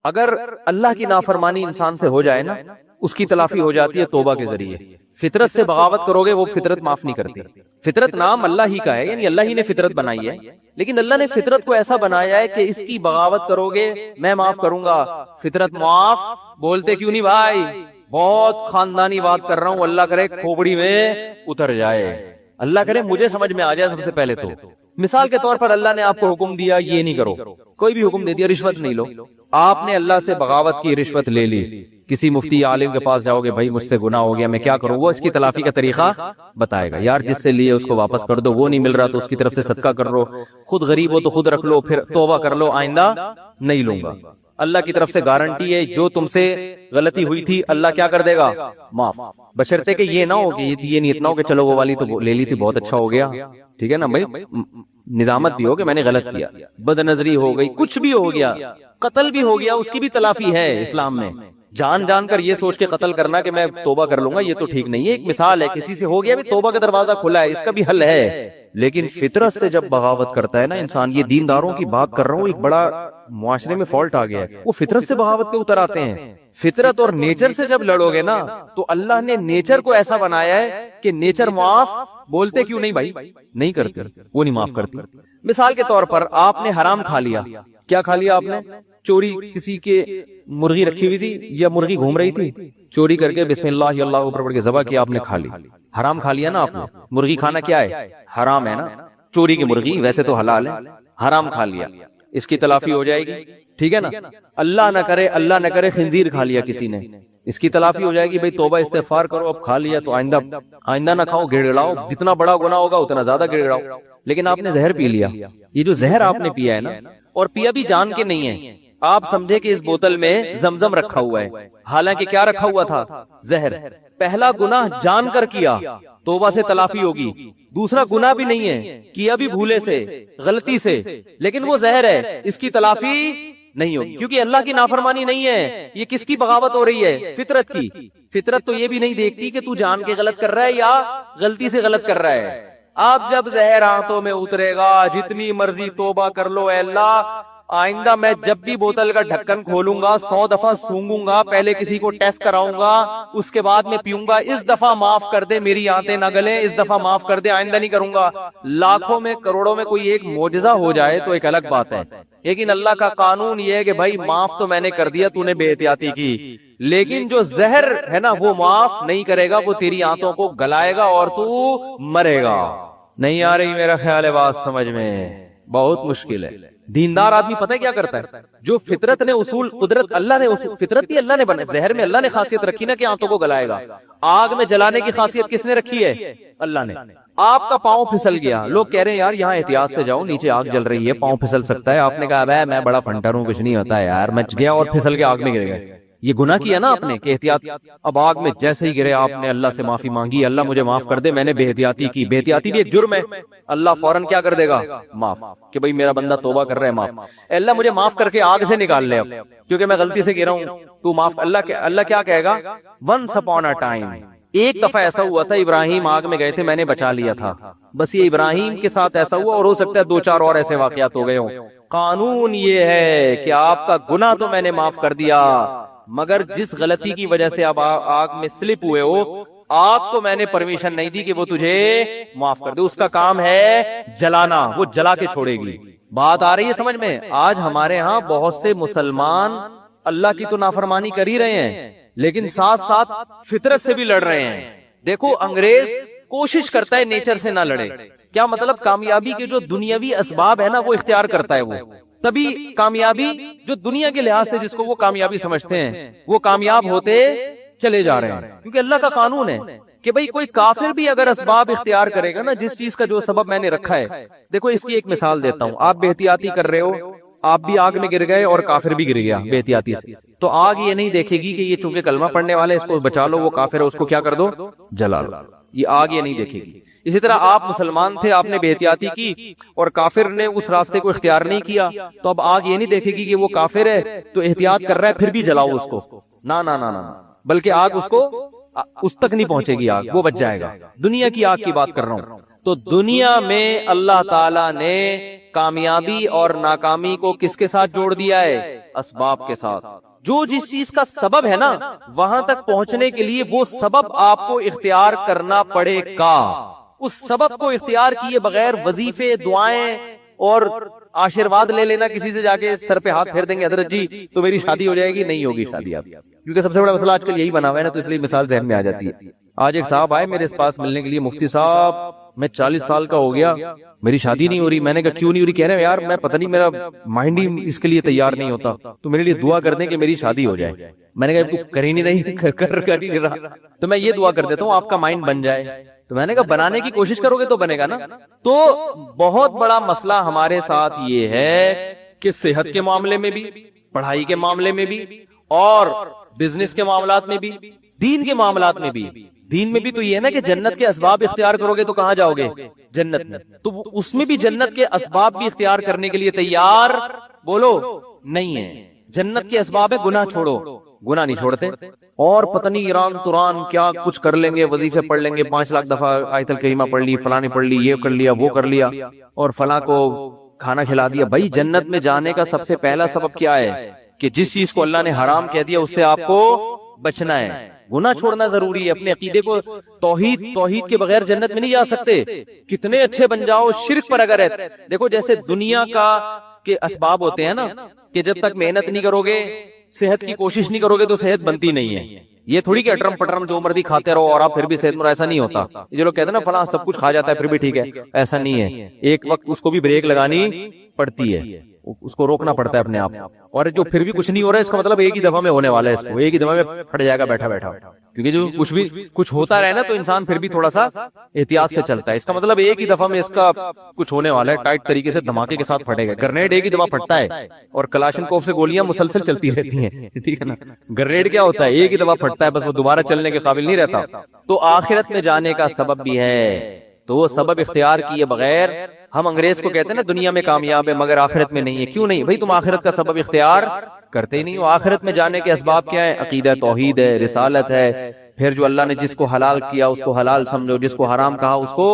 اگر اللہ کی نافرمانی انسان سے ہو جائے نا، اس کی تلافی ہو جاتی ہے توبہ کے ذریعے۔ فطرت سے بغاوت کرو گے، وہ فطرت معاف نہیں کرتی۔ فطرت نام اللہ ہی کا ہے، یعنی اللہ ہی نے فطرت بنائی ہے، لیکن اللہ نے فطرت کو ایسا بنایا ہے کہ اس کی بغاوت کرو گے میں معاف کروں گا۔ فطرت معاف بولتے کیوں نہیں بھائی؟ بہت خاندانی بات کر رہا ہوں، اللہ کرے کھوپڑی میں اتر جائے، اللہ کرے مجھے سمجھ میں آ جائے سب سے پہلے تو۔ مثال کے طور پر اللہ نے آپ کو حکم دیا یہ نہیں کرو، کوئی بھی حکم دے دیا، رشوت نہیں لو، آپ نے اللہ سے بغاوت کی، رشوت لے لی، کسی مفتی عالم کے پاس جاؤ گے، بھائی مجھ سے گناہ ہو گیا میں کیا کروں، وہ اس کی تلافی کا طریقہ بتائے گا، یار جس سے لیے اس کو واپس کر دو، وہ نہیں مل رہا تو اس کی طرف سے صدقہ کر لو، خود غریب ہو تو خود رکھ لو، پھر توبہ کر لو آئندہ نہیں لوں گا۔ اللہ کی طرف سے گارنٹی ہے جو تم سے غلطی ہوئی تھی اللہ کیا کر دے گا؟ معاف، بشرطے کہ یہ نہ ہو کہ یہ نیت نہ ہو کہ چلو وہ والی تو لے لی تھی بہت اچھا ہو گیا، ٹھیک ہے نا بھائی، ندامت بھی ہو کہ میں نے غلط کیا، بد نظری ہو گئی، کچھ بھی ہو گیا، قتل بھی ہو گیا، اس کی بھی تلافی ہے اسلام میں۔ جان جان کر یہ سوچ کے قتل کرنا کہ میں توبہ کر لوں گا، یہ تو ٹھیک نہیں ہے۔ ایک مثال ہے، کسی سے ہو گیا بھی توبہ کا دروازہ کھلا ہے، اس کا بھی حل ہے، لیکن فطرت سے جب بغاوت کرتا ہے نا انسان، یہ دینداروں کی بات کر رہا ہوں، ایک بڑا معاشرے میں فالٹ آ گیا ہے، وہ فطرت سے بغاوت پہ اتر آتے ہیں۔ فطرت اور نیچر سے جب لڑو گے نا تو اللہ نے نیچر کو ایسا بنایا ہے کہ نیچر معاف بولتے کیوں نہیں بھائی؟ نہیں کرتے، وہ نہیں معاف کرتی۔ مثال کے طور پر آپ نے حرام کھا لیا، کیا کھا لیا آپ نے؟ چوری، کسی کے مرغی رکھی ہوئی تھی یا مرغی گھوم رہی تھی، چوری کر کے بسم اللہ اللہ اوپر پڑھ کے ذبح کیا، آپ نے کھا لی، حرام کھا لیا نا آپ نے۔ مرغی کھانا کیا ہے؟ حرام ہے نا، چوری کی مرغی ویسے تو حلال ہے، حرام کھا لیا، اس کی تلافی ہو جائے گی، ٹھیک ہے نا۔ اللہ نہ کرے خنزیر کھا لیا کسی نے، اس کی تلافی ہو جائے گی، بھائی توبہ استغفار کرو، اب کھا لیا تو آئندہ نہ کھاؤ، گڑ گڑاؤ، جتنا بڑا گناہ ہوگا اتنا زیادہ گڑ گڑاؤ۔ لیکن آپ نے زہر پی لیا، یہ جو زہر آپ نے پیا ہے نا، اور پیا بھی جان کے نہیں ہے، آپ سمجھے کہ اس بوتل میں زمزم رکھا ہوا ہے، حالانکہ کیا رکھا ہوا تھا؟ زہر۔ پہلا گناہ جان کر کیا، توبہ سے تلافی ہوگی، دوسرا گناہ بھی نہیں ہے، کیا بھی بھولے سے، غلطی سے، لیکن وہ زہر ہے، اس کی تلافی نہیں ہوگی، کیونکہ اللہ کی نافرمانی نہیں ہے، یہ کس کی بغاوت ہو رہی ہے؟ فطرت کی۔ فطرت تو یہ بھی نہیں دیکھتی کہ تو جان کے غلط کر رہا ہے یا غلطی سے غلط کر رہا ہے۔ آپ جب زہر آنتوں میں اترے گا، جتنی مرضی توبہ کر لو، اے اللہ آئندہ میں جب بھی بوتل کا ڈھکن کھولوں گا 100 دفعہ سونگوں گا، پہلے کسی کو ٹیسٹ کراؤں گا، اس کے بعد میں پیوں گا، اس دفعہ معاف کر دے، میری آنتیں نہ گلیں، اس دفعہ معاف کر دے، آئندہ نہیں کروں گا۔ لاکھوں میں کروڑوں میں کوئی ایک معجزہ ہو جائے تو ایک الگ بات ہے، لیکن اللہ کا قانون یہ ہے کہ بھائی معاف تو میں نے کر دیا، تو نے بے احتیاطی کی، لیکن جو زہر ہے نا وہ معاف نہیں کرے گا، وہ تیری آنتوں کو گلائے گا اور تو مرے گا۔ نہیں آ رہی میرا خیال ہے بات سمجھ میں؟ بہت مشکل ہے۔ دیندار آدمی پتہ ہے کیا کرتا ہے؟ جو فطرت نے اصول، قدرت اللہ نے اصول، فطرت بھی اللہ نے بنا، زہر میں اللہ نے خاصیت رکھی نا کہ آنتوں کو گلائے گا، آگ میں جلانے کی خاصیت کس نے رکھی ہے؟ اللہ نے۔ آپ کا پاؤں پھسل گیا، لوگ کہہ رہے ہیں یار یہاں احتیاط سے جاؤ، نیچے آگ جل رہی ہے، پاؤں پھسل سکتا ہے، آپ نے کہا میں بڑا فنٹر ہوں، کچھ نہیں ہوتا ہے یار، میں گیا اور پھسل کے آگ میں گر گئے، یہ گناہ کیا نا آپ نے کہ احتیاط۔ اب آگ میں جیسے ہی گرے آپ نے اللہ سے معافی مانگی، اللہ مجھے معاف کر دے، میں نے بے احتیاطی کی، بے احتیاطی بھی ایک جرم ہے، اللہ فوراً کیا کر دے گا؟ معاف، کہ بھئی میرا بندہ توبہ کر رہا ہے، معاف، اللہ مجھے معاف کر کے آگ سے نکال لے اب، کیونکہ میں غلطی سے گرا ہوں، تو معاف۔ اللہ کیا کہے گا؟ ونس اپون اے ٹائم، ایک دفعہ ایسا ہوا تھا، ابراہیم آگ میں گئے تھے، میں نے بچا لیا تھا، بس یہ ابراہیم کے ساتھ ایسا ہوا، اور ہو سکتا ہے 2-4 اور ایسے واقعات ہو گئے ہوں۔ قانون یہ ہے کہ آپ کا گناہ تو میں نے معاف کر دیا، مگر جس غلطی کی وجہ سے آپ آگ میں سلپ ہوئے ہو، آگ کو میں نے پرمیشن نہیں دی کہ وہ تجھے معاف کر دے، اس کا کام ہے جلانا، وہ جلا کے چھوڑے گی۔ بات آ رہی ہے سمجھ میں؟ آج ہمارے ہاں بہت سے مسلمان اللہ کی تو نافرمانی کر ہی رہے ہیں، لیکن ساتھ ساتھ فطرت سے بھی لڑ رہے ہیں۔ دیکھو انگریز کوشش کرتا ہے نیچر سے نہ لڑے، کیا مطلب؟ کامیابی کے جو دنیاوی اسباب ہے نا وہ اختیار کرتا ہے، وہ تبھی کامیابی، جو دنیا کے لحاظ سے جس کو وہ کامیابی سمجھتے ہیں وہ کامیاب ہوتے چلے جا رہے ہیں، کیونکہ اللہ کا قانون ہے کہ بھئی کوئی کافر بھی اگر اسباب اختیار کرے گا نا، جس چیز کا جو سبب میں نے رکھا ہے، دیکھو اس کی ایک مثال دیتا ہوں، آپ بے احتیاطی کر رہے ہو، آپ بھی آگ میں گر گئے اور کافر بھی گر گیا بے احتیاطی سے، تو آگ یہ نہیں دیکھے گی کہ یہ چونکہ کلمہ پڑھنے والے اس کو بچا لو، وہ کافر ہے اس کو کیا کر دو؟ جلا لو، یہ آگ یہ نہیں دیکھے گی۔ اسی طرح آپ مسلمان تھے، آپ نے بے احتیاطی کی اور کافر نے اس راستے کو اختیار نہیں کیا، تو اب آگ یہ نہیں دیکھے گی کہ وہ کافر ہے تو احتیاط کر رہا ہے پھر بھی جلاؤ اس کو، نہ نہ نہ نہ، بلکہ آگ اس تک نہیں پہنچے گی، آگ وہ بچ جائے گا۔ دنیا کی آگ کی بات کر رہا ہوں۔ تو دنیا میں اللہ تعالیٰ نے کامیابی اور ناکامی کو کس کے ساتھ جوڑ دیا ہے؟ اسباب کے ساتھ. جو جس چیز کا سبب ہے نا وہاں تک پہنچنے کے لیے وہ سبب آپ کو اختیار کرنا پڑے گا. اس سبب کو اختیار کیے بغیر وظیفے، دعائیں اور آشیرواد لے لینا، کسی سے جا کے سر پہ ہاتھ پھیر دیں گے حضرت جی تو میری شادی ہو جائے گی، نہیں ہوگی شادی آپ. کیونکہ سب سے بڑا مسئلہ آج کل یہی بنا ہوا ہے نا، تو اس لیے مثال ذہن میں آ جاتی ہے. آج ایک صاحب آئے میرے پاس ملنے کے لیے، مفتی صاحب میں 40 سال کا ہو گیا، میری شادی نہیں ہو رہی. میں نے کہا کیوں نہیں ہو رہی؟ کہہ رہے ہیں یار میں پتہ نہیں، میرا مائنڈ ہی اس کے لیے تیار نہیں ہوتا، تو میرے لیے دعا کر دیں کہ میری شادی ہو جائے. میں نے کہا کر ہی نہیں کر ہی نہیں رہا، تو میں یہ دعا کر دیتا ہوں آپ کا مائنڈ بن جائے. تو میں نے کہا بنانے کی کوشش کرو گے تو بنے گا نا. تو بہت بڑا مسئلہ ہمارے ساتھ یہ ہے کہ صحت کے معاملے میں بھی، پڑھائی کے معاملے میں بھی، اور بزنس کے معاملات میں بھی، دین کے معاملات میں بھی. دین میں بھی تو یہ ہے نا کہ جنت کے اسباب اختیار کرو گے تو کہاں جاؤ گے؟ جنت میں. تو اس میں بھی جنت کے اسباب بھی اختیار کرنے کے لیے تیار بولو نہیں ہے. جنت کے اسباب ہے گناہ چھوڑو، گناہ نہیں چھوڑتے. اور پتہ نہیں ایران توران کیا کچھ کر لیں گے، وظیفے پڑھ لیں گے، 5 لاکھ دفعہ آیت الکریمہ پڑھ لی، فلاں نے پڑھ لی، یہ کر لیا وہ کر لیا، اور فلاں کو کھانا کھلا دیا. بھائی جنت میں جانے کا سب سے پہلا سبب کیا ہے؟ کہ جس چیز کو اللہ نے حرام کہہ دیا اس سے آپ کو بچنا ہے. گناہ چھوڑنا ضروری ہے. اپنے عقیدے کو توحید کے بغیر جنت میں نہیں جا سکتے. کتنے اچھے بن جاؤ شرک پر اگر ہے. دیکھو جیسے دنیا کا کے اسباب ہوتے ہیں نا، کہ جب تک محنت نہیں کرو گے، صحت کی کوشش نہیں کرو گے تو صحت بنتی نہیں ہے. یہ تھوڑی کہ اٹرم پٹرم جو مرضی کھاتے رہو اور آپ پھر بھی صحت مند، ایسا نہیں ہوتا. یہ لوگ کہتے ہیں نا فلاں سب کچھ کھا جاتا ہے پھر بھی ٹھیک ہے، ایسا نہیں ہے. ایک وقت اس کو بھی بریک لگانی پڑتی ہے، اس کو روکنا پڑتا ہے اپنے آپ. اور جو پھر بھی کچھ نہیں ہو رہا ہے اس کا مطلب ایک ہی دفعہ میں ہونے والا ہے، اس کو ایک ہی دفعہ میں پھٹ جائے گا بیٹھا بیٹھا. کیونکہ جو کچھ ہوتا رہے نا تو انسان پھر بھی تھوڑا سا احتیاط سے چلتا ہے. اس کا مطلب ایک ہی دفعہ میں اس کا کچھ ہونے والا ہے، ٹائٹ طریقے سے دھماکے کے ساتھ پھٹے گا. گرنیڈ ایک ہی دفعہ پھٹتا ہے اور کلاشنکوف سے گولیاں مسلسل چلتی رہتی ہیں، ٹھیک ہے نا. گرنیڈ کیا ہوتا ہے؟ ایک ہی دفعہ پھٹتا ہے بس، وہ دوبارہ چلنے کے قابل نہیں رہتا. تو آخرت میں جانے کا سبب بھی ہے، تو وہ سبب اختیار کیے بغیر ہم انگریز کو کہتے ہیں نا دنیا میں کامیاب ہے مگر آخرت میں نہیں ہے. کیوں نہیں بھائی؟ تم آخرت کا سبب اختیار کرتے ہی نہیں ہو. آخرت میں جانے کے اسباب کیا ہے؟ عقیدہ توحید ہے، رسالت ہے. پھر جو اللہ نے جس کو حلال کیا اس کو حلال سمجھو، جس کو حرام کہا اس کو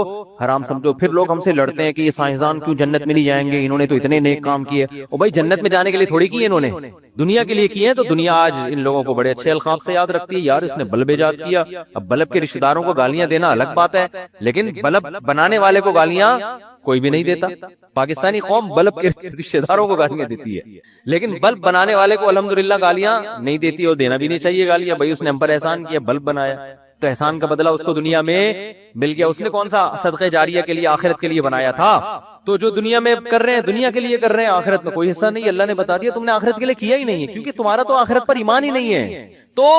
حرام سمجھو. پھر لوگ ہم سے لڑتے ہیں کہ یہ سائنسدان کیوں جنت میں نہیں جائیں گے، انہوں نے تو اتنے نیک کام کیے. او بھائی جنت میں جانے کے لیے تھوڑی کیے انہوں نے، دنیا کے لیے کیے ہیں. تو دنیا آج ان لوگوں کو بڑے اچھے القاب سے یاد رکھتی ہے، یار اس نے بلب ایجاد کیا. اب بلب کے رشتہ داروں کو گالیاں دینا الگ بات ہے، لیکن بلب بنانے والے کو گالیاں کوئی بھی نہیں دیتا. پاکستانی قوم بلب کے رشتہ داروں کو گالیاں دیتی ہے، لیکن بلب بنانے والے کو الحمدللہ گالیاں نہیں دیتی، اور دینا بھی نہیں چاہیے گالیاں. بھائی اس نے ہم پر احسان کیا، بلب بنایا، تو احسان کا بدلہ اس کو دنیا میں مل گیا. اس نے کون سا صدقہ جاریہ کے لیے آخرت کے لیے بنایا تھا؟ تو جو دنیا میں کر رہے ہیں دنیا کے لیے کر رہے ہیں، آخرت میں کوئی حصہ نہیں. اللہ نے بتا دیا تم نے آخرت کے لیے کیا ہی نہیں ہے، کیونکہ تمہارا تو آخرت پر ایمان ہی نہیں ہے. تو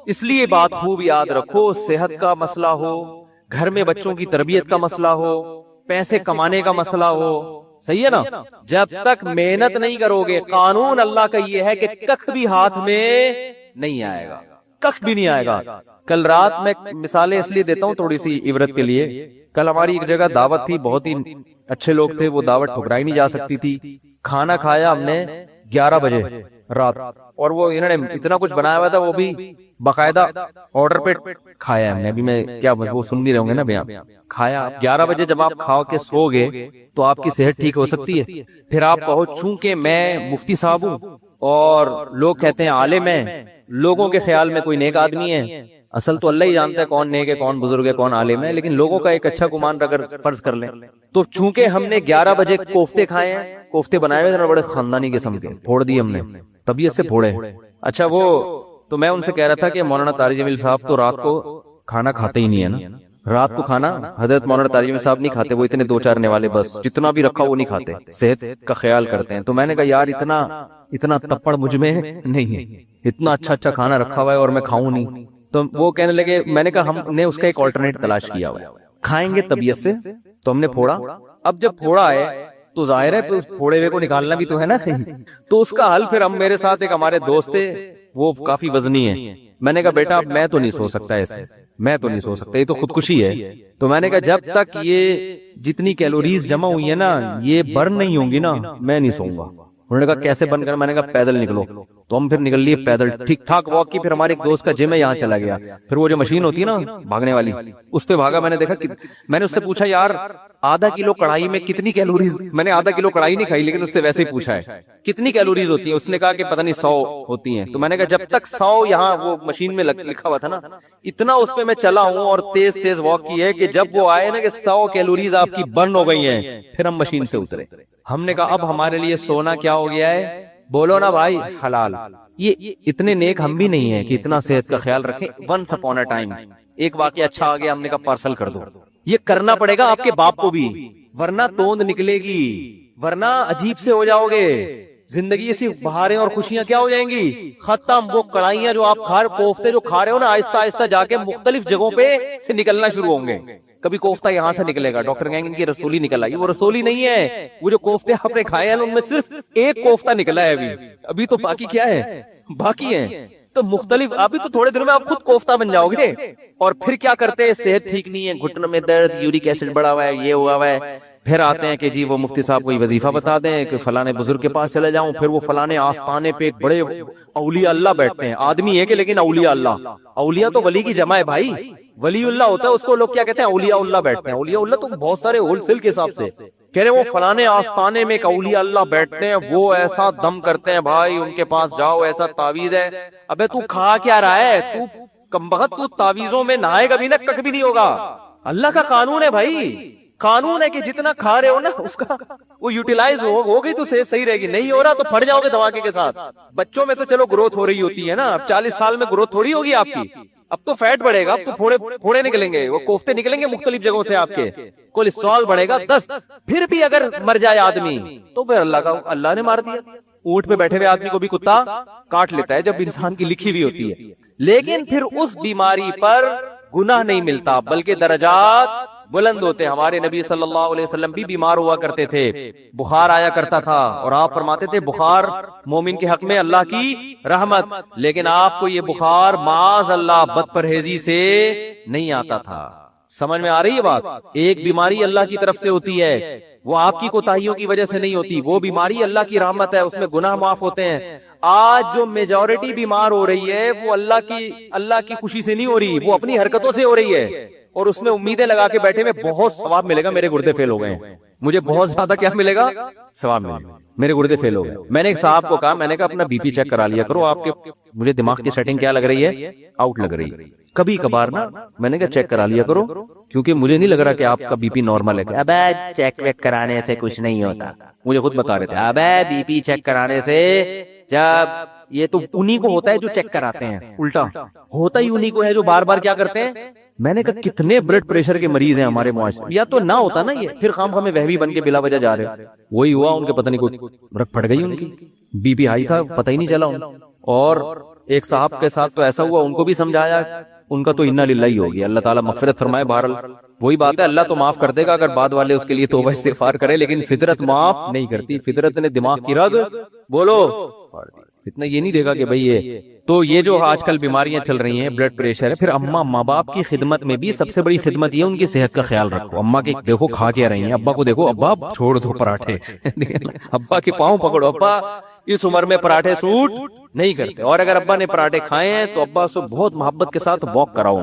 اس لیے بات خوب یاد رکھو، صحت کا مسئلہ ہو، گھر میں بچوں کی تربیت کا مسئلہ ہو، پیسے کمانے کا مسئلہ ہو، صحیح ہے نا، جب تک محنت نہیں کرو گے، قانون اللہ کا یہ ہے کہ کخ بھی ہاتھ میں نہیں آئے گا، کخ بھی نہیں آئے گا. کل رات میں مثالیں اس لیے دیتا ہوں تھوڑی سی عبرت کے لیے. کل ہماری ایک جگہ دعوت تھی، بہت ہی اچھے لوگ تھے، وہ دعوت ٹھکرائی نہیں جا سکتی تھی. کھانا کھایا ہم نے 11 بجے رات، اور وہ انہوں نے اتنا کچھ بنایا ہوا تھا، وہ بھی باقاعدہ آرڈر پہ کھایا ہم نے. ابھی میں کیا بس وہ سن نہیں رہے ہوں گے نا بیان. کھایا 11 بجے جب آپ کھا کے سو گے تو آپ کی صحت ٹھیک ہو سکتی ہے؟ پھر آپ کہو چونکہ میں مفتی صاحب ہوں اور لوگ کہتے ہیں عالم ہے، لوگوں کے خیال میں کوئی نیک آدمی ہے. اصل تو اللہ ہی جانتا ہے کون نیک ہے، کون بزرگ ہے، کون عالم ہے، لیکن لوگوں کا ایک اچھا گمان اگر فرض کر لیں تو چونکہ ہم نے 11 بجے کوفتے کھائے ہیں، کوفتے بنائے ہوئے بڑے خاندانی قسم کے، پھوڑ دیے ہم نے، طبیعت سے پھوڑے. اچھا وہ تو میں ان سے کہہ رہا تھا کہ مولانا طارق جمیل صاحب تو رات کو کھانا کھاتے ہی نہیں ہے نا. رات کو کھانا حضرت مولانا طارق جمیل صاحب نہیں کھاتے، وہ اتنے 2-4 والے بس جتنا بھی رکھا وہ نہیں کھاتے، صحت کا خیال کرتے ہیں. تو میں نے کہا یار اتنا تپڑ مجھ میں نہیں ہے، اتنا اچھا کھانا رکھا ہوا ہے اور میں کھاؤں نہیں. تو وہ کہنے لگے، میں نے کہا ہم نے اس کا ایک آلٹرنیٹ تلاش کیا ہوا ہے، کھائیں گے طبیعت سے. تو ہم نے پھوڑا. اب جب پھوڑا ہے تو ظاہر ہے اس پھوڑے ہوئے کو نکالنا بھی تو ہے نا. تو اس کا حل پھر ہم، میرے ساتھ ایک ہمارے دوست تھے وہ کافی وزنی ہے، میں نے کہا بیٹا میں تو نہیں سو سکتا ایسے، میں تو نہیں سو سکتا، یہ تو خودکشی ہے. تو میں نے کہا جب تک یہ جتنی کیلوریز جمع ہوئی ہیں نا یہ برن نہیں ہوں گی نا میں نہیں سوؤں گا. انہوں نے کہا کیسے بند کرنا؟ میں نے کہا پیدل نکلو. تو ہم پھر نکل لیے پیدل، ٹھیک ٹھاک واک کی. پھر ہمارے ایک دوست کا جم ہے یہاں چلا گیا، پھر وہ جو مشین ہوتی ہے نا بھاگنے والی اس پہ بھاگا. میں نے دیکھا، میں نے اس سے پوچھا یار آدھا کلو کڑھائی میں کتنی کیلوریز، میں نے آدھا کلو کڑھائی نہیں کھائی لیکن اس سے ویسے ہی پوچھا ہے کتنی کیلوریز ہوتی ہیں، اس نے کہا کہ پتہ نہیں 100 ہوتی ہیں. تو میں نے کہا جب تک 100 یہاں وہ مشین میں لکھا ہوا تھا نا، اتنا اس پہ میں چلا ہوں اور تیز تیز واک کی ہے کہ جب وہ آئے نا کہ 100 کیلوریز آپ کی برن ہو گئی ہیں، پھر ہم مشین سے اترے. ہم نے کہا اب ہمارے لیے سونا کیا ہو گیا ہے؟ بولو نا بھائی، حلال. یہ اتنے نیک ہم بھی نہیں ہیں کہ اتنا صحت کا خیال رکھیں. ونس اپون اے ٹائم ایک واقعہ اچھا آ گیا، ہم نے کہا پارسل کر دو. یہ کرنا پڑے گا آپ کے باپ کو بھی، ورنہ توند نکلے گی، ورنہ عجیب سے ہو جاؤ گے. زندگی سے بہاریں اور خوشیاں کیا ہو جائیں گی، ختم. وہ کڑھائیاں جو آپ کوفتے جو کھا رہے ہو نا، آہستہ آہستہ جا کے مختلف جگہوں پہ سے نکلنا شروع ہوں گے. کبھی کوفتہ یہاں سے نکلے گا، ڈاکٹر کہیں گے ان کی رسولی نکل آئی. وہ رسولی نہیں ہے، وہ جو کوفتے آپ نے کھائے ہیں ان میں صرف ایک کوفتہ نکلا ہے. ابھی تو باقی کیا ہے، باقی ہیں. تو مختلف، ابھی تو تھوڑے دنوں میں آپ خود کوفتہ بن جاؤ گے. اور پھر کیا کرتے ہیں، صحت ٹھیک نہیں ہے، گھٹنوں میں درد، یورک ایسڈ بڑھا ہوا ہے، یہ ہوا ہوا ہے. پھر آتے ہیں کہ جی وہ مفتی صاحب کوئی وظیفہ بتا دیں کہ فلانے بزرگ کے پاس چلے جاؤں. پھر وہ فلانے آستانے پہ ایک بڑے اولیاء اللہ بیٹھتے ہیں. آدمی ہے کہ لیکن اولیاء اللہ، اولیاء تو ولی کی جمع ہے بھائی. ولی اللہ ہوتا ہے، اس کو لوگ کیا کہتے ہیں، اولیاء اللہ بیٹھتے ہیں. اولیاء اللہ تو بہت سارے ہول سیل کے حساب سے کہہ رہے ہیں. وہ فلانے آستانے میں ایک اولیاء اللہ بیٹھتے ہیں، وہ ایسا دم کرتے ہیں بھائی، ان کے پاس جاؤ، ایسا تعویذ ہے. ابے تو کھا کیا رہا ہے، تو کمبخت، تو تعویذوں میں نہائے گا بھی نہ، کک بھی نہیں ہوگا. اللہ کا قانون ہے بھائی، قانون ہے کہ جتنا کھا رہے ہو نا اس کا وہ یوٹیلائز ہو گئی تو صحیح رہے گی. نہیں ہو رہا تو پھٹ جاؤ گے دھماکے کے ساتھ. بچوں میں تو چلو گروتھ ہو رہی ہوتی ہے نا، اب 40 سال میں گروتھ تھوڑی ہوگی آپ کی. اب تو فیٹ بڑھے گا، اب تو پھوڑے نکلیں گے، وہ کوفتے نکلیں گے مختلف جگہوں سے آپ کے، کولیسٹرول بڑھے گا 10. پھر بھی اگر مر جائے آدمی تو پھر اللہ نے مار دیا. اونٹ پہ بیٹھے ہوئے آدمی کو بھی کتا کاٹ لیتا ہے جب انسان کی لکھی ہوئی ہوتی ہے. لیکن پھر اس بیماری پر گناہ نہیں ملتا بلکہ درجات بلند ہوتے. ہمارے نبی صلی اللہ علیہ وسلم بھی بیمار ہوا کرتے تھے، بخار آیا کرتا تھا، اور آپ فرماتے تھے بخار مومن کے حق میں اللہ کی رحمت. لیکن آپ کو یہ بخار معاذ اللہ بد پرہیزی سے نہیں آتا تھا. سمجھ میں آ رہی ہے بات؟ ایک بیماری اللہ کی طرف سے ہوتی ہے، وہ آپ کی کوتاہیوں کی وجہ سے نہیں ہوتی. وہ بیماری اللہ کی رحمت ہے، اس میں گناہ معاف ہوتے ہیں. آج جو میجورٹی بیمار ہو رہی ہے وہ اللہ کی خوشی سے نہیں ہو رہی، وہ اپنی حرکتوں سے ہو رہی ہے. اور اس میں امیدیں لگا کے بیٹھے میں بہت ثواب ملے گا، میرے گردے فیل ہو گئے ہیں، مجھے بہت زیادہ کیا ملے گا، ثواب ملے گا، میرے گردے فیل ہو گئے. میں نے ایک صاحب کو کہا، میں نے کہا اپنا بی پی چیک کرا لیا کرو، آپ کے مجھے دماغ کی سیٹنگ کیا لگ رہی ہے، آؤٹ لگ رہی ہے. کبھی کبھار نا میں نے کہا چیک کرا لیا کرو، کیونکہ مجھے نہیں لگ رہا کہ آپ کا بی پی نارمل ہے. ابے چیک ویک کرانے سے کچھ نہیں ہوتا، مجھے خود بتا رہے تھے. ابے بی پی چیک کرانے سے، جب یہ تو انہی کو ہوتا ہے جو چیک کراتے ہیں، الٹا ہوتا ہی انہی کو ہے جو بار بار کیا کرتے ہیں. میں نے کہا کتنے بلڈ پریشر کے مریض ہیں ہمارے معاشرے، یا تو نہ ہوتا نا یہ، پھر خام ہمیں وہمی بن کے بلا وجہ جا رہے. وہی ہوا، ان کے پتہ نہیں کوئی رکھ پڑ گئی، ان کی بی پی ہائی تھا، پتہ ہی نہیں چلا. اور ایک صاحب کے ساتھ تو ایسا ہوا، ان کو بھی سمجھایا، ان کا تو انا للہ ہی ہو گیا. اللہ تعالیٰ مغفرت فرمائے. بہرحال وہی بات ہے، اللہ تو معاف کر دے گا اگر بعد والے اس کے لیے توبہ استغفار کرے، لیکن فطرت معاف نہیں کرتی. فطرت نے دماغ کی رگ بولو اتنا یہ نہیں دیکھا کہ بھئی یہ تو یہ جو آج کل بیماریاں چل رہی ہیں، بلڈ پریشر ہے. پھر اماں ماں باپ کی خدمت میں بھی سب سے بڑی خدمت یہ ان کی صحت کا خیال رکھو. اماں کے دیکھو کھا کے رہی ہیں، ابا کو دیکھو، ابا چھوڑ دو پراٹھے، ابا کے پاؤں پکڑو، ابا اس عمر میں پراٹھے سوٹ نہیں کرتے. اور اگر ابا نے پراٹھے کھائے ہیں تو ابا سے بہت محبت کے ساتھ واک کراؤ